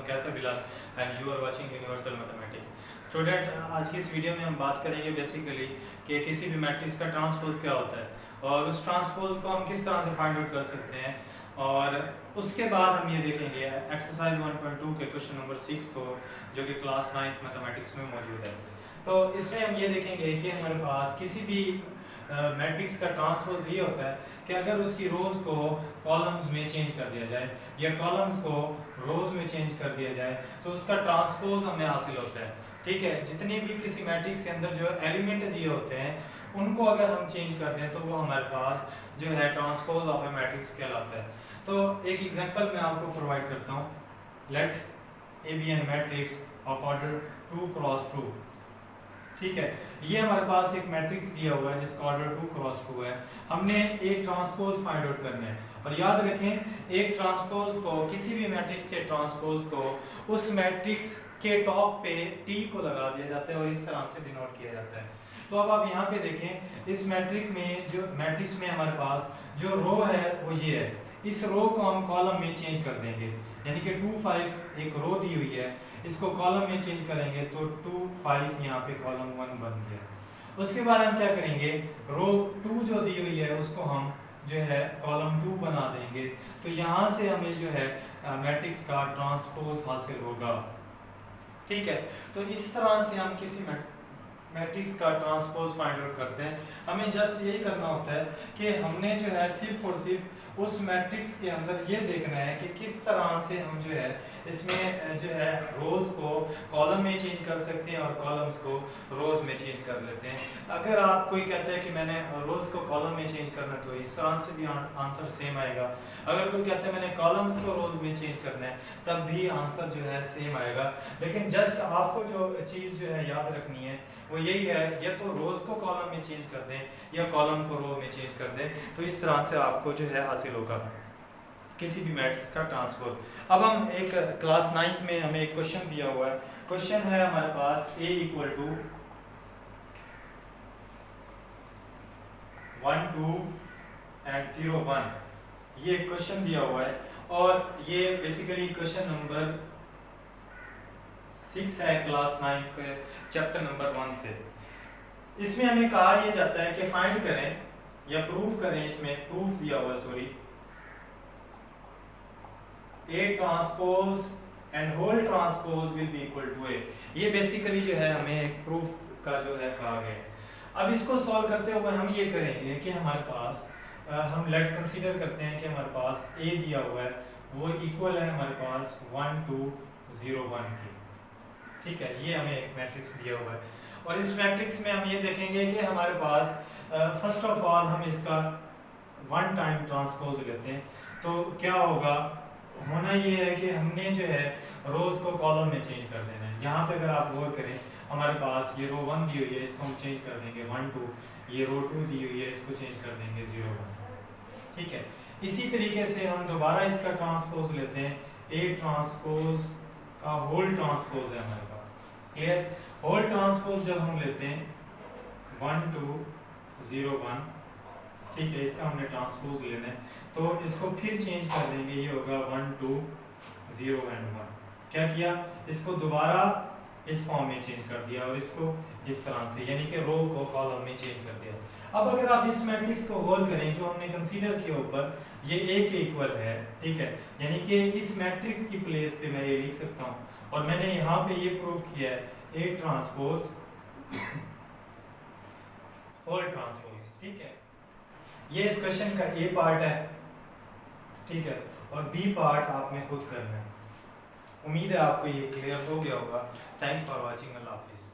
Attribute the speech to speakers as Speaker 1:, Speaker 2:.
Speaker 1: कैसा बिला and you are watching universal mathematics. Student, आज की इस वीडियो में हम बात करेंगे बेसिकली कि किसी भी मैट्रिक्स का ट्रांसपोज क्या होता है और उस ट्रांसपोज को हम किस तरह से फाइंड आउट कर सकते हैं। और उसके बाद हम ये देखेंगे एक्सरसाइज 1.2 के क्वेश्चन नंबर 6 को, जो कि क्लास 9 मैथमेटिक्स में मौजूद है। तो इसमें हम ये देखेंगे कि हमारे पास किसी भी मैट्रिक्स का ट्रांसपोज ये होता है कि अगर उसकी रोज को कॉलम्स में चेंज कर दिया जाए या कॉलम्स को रोज में चेंज कर दिया जाए तो उसका ट्रांसपोज हमें हासिल होता है। ठीक है, जितनी भी किसी मैट्रिक्स के अंदर जो एलिमेंट दिए होते हैं उनको अगर हम चेंज कर दें तो वो हमारे पास जो है ट्रांसपोज ऑफ ए मैट्रिक्स कहलाता है। तो एक एग्जांपल मैं आपको प्रोवाइड करता हूँ। Let A be an matrix of order 2 cross 2। ठीक है, ये हमारे पास एक मैट्रिक्स दिया हुआ है जिसका ऑर्डर 2 क्रॉस 2 है। हमने एक ट्रांसपोज फाइंड आउट करना है और याद रखें एक ट्रांसपोज को, किसी भी मैट्रिक्स के ट्रांसपोज को उस मैट्रिक्स के टॉप पे टी को लगा दिया जाता है और इस तरह से डिनोट किया जाता है। तो अब आप यहाँ पे देखें, इस मैट्रिक्स में हमारे पास जो रो है वो ये है। इस रो को हम कॉलम में चेंज कर देंगे, यानी कि 2 5 एक रो दी हुई है, इसको कॉलम में चेंज करेंगे तो 2 5 यहाँ पे कॉलम 1 बन गया। उसके बाद हम क्या करेंगे, रो 2 जो दी हुई है उसको हम जो है कॉलम 2 बना देंगे। तो यहाँ से हमें जो है मैट्रिक्स का ट्रांसपोज हासिल होगा। ठीक है, तो इस तरह से हम किसी मैट्रिक्स का ट्रांसपोज फाइंड आउट करते हैं। हमें जस्ट यही करना होता है कि हमने जो है सिर्फ और सिर्फ उस मैट्रिक्स के अंदर ये देखना है कि किस तरह से हम जो है इसमें जो है रोज को कॉलम में चेंज कर सकते हैं और कॉलम्स को रोज में चेंज कर लेते हैं। अगर आप कोई कहता है कि मैंने रोज को कॉलम में चेंज करना है तो इस तरह से भी आंसर सेम आएगा। अगर कोई कहता है मैंने कॉलम्स को रोज में चेंज करना है तब भी आंसर जो है सेम आएगा। लेकिन जस्ट आपको जो चीज़ जो है याद रखनी है वो यही है, या तो रोज को कॉलम में चेंज कर दें या कॉलम को रो में चेंज कर दें, तो इस तरह से आपको जो है हासिल होगा किसी भी मैट्रिक्स का ट्रांसपोज। अब हम एक क्लास 9 में हमें एक क्वेश्चन दिया हुआ है। क्वेश्चन है हमारे पास a इक्वल टू 1 2 एंड 0 1। ये क्वेश्चन दिया हुआ है और ये बेसिकली क्वेश्चन नंबर 6 है क्लास 9 के चैप्टर नंबर 1 से। इसमें हमें कहा यह जाता है कि फाइंड करें या प्रूफ करें, इसमें प्रूफ दिया हुआ sorry, A transpose and whole transpose will be equal to A। ये बेसिकली जो है हमें एक प्रूफ का जो है कहा गया है। अब इसको सॉल्व करते हुए हम ये करेंगे कि हमारे पास हम लेट कंसीडर करते हैं कि हमारे पास A दिया हुआ है वो इक्वल है हमारे पास 1 2 0 1 की। ठीक है, ये हमें एक मैट्रिक्स दिया हुआ है और इस मैट्रिक्स में हम ये देखेंगे कि हमारे पास फर्स्ट ऑफ ऑल हम इसका वन टाइम ट्रांसपोज लेते हैं तो क्या होगा, होना ये है कि हमने जो है रोज को कॉलम में चेंज कर देना है। यहाँ पे अगर आप गौर करें हमारे पास ये रो 1 दी हुई है, इसको हम चेंज कर देंगे 1 2, ये रो 2 दी हुई है, इसको चेंज कर देंगे 0 1। ठीक है, इसी तरीके से हम दोबारा इसका ट्रांसपोज लेते हैं। A ट्रांसपोज का होल ट्रांसपोज है हमारे पास, क्लियर। होल ट्रांसपोज जब हम लेते हैं 1 2 0 1, ठीक है, इसका हमने ट्रांसपोज लेना है तो इसको फिर चेंज कर देंगे, ये होगा 1 2 0 एंड 1। क्या किया, इसको दोबारा इस फॉर्म में चेंज कर दिया और इसको इस तरह से, यानी कि रो को कॉलम में चेंज कर दिया। अब अगर आप इस मैट्रिक्स को होल करें जो हमने कंसीडर किया ऊपर, ये A के इक्वल है। ठीक है, यानी कि इस मैट्रिक्स की प्लेस पे मैं ये लिख सकता हूँ और मैंने यहाँ पे ये प्रूव किया है A ट्रांसपोज होल ट्रांसपोज। ठीक है, ये इस क्वेश्चन का A पार्ट है। ठीक है, और B पार्ट आपने खुद करना है। उम्मीद है आपको ये क्लियर हो गया होगा। थैंक्स फॉर वॉचिंग, अल्लाह हाफिज़।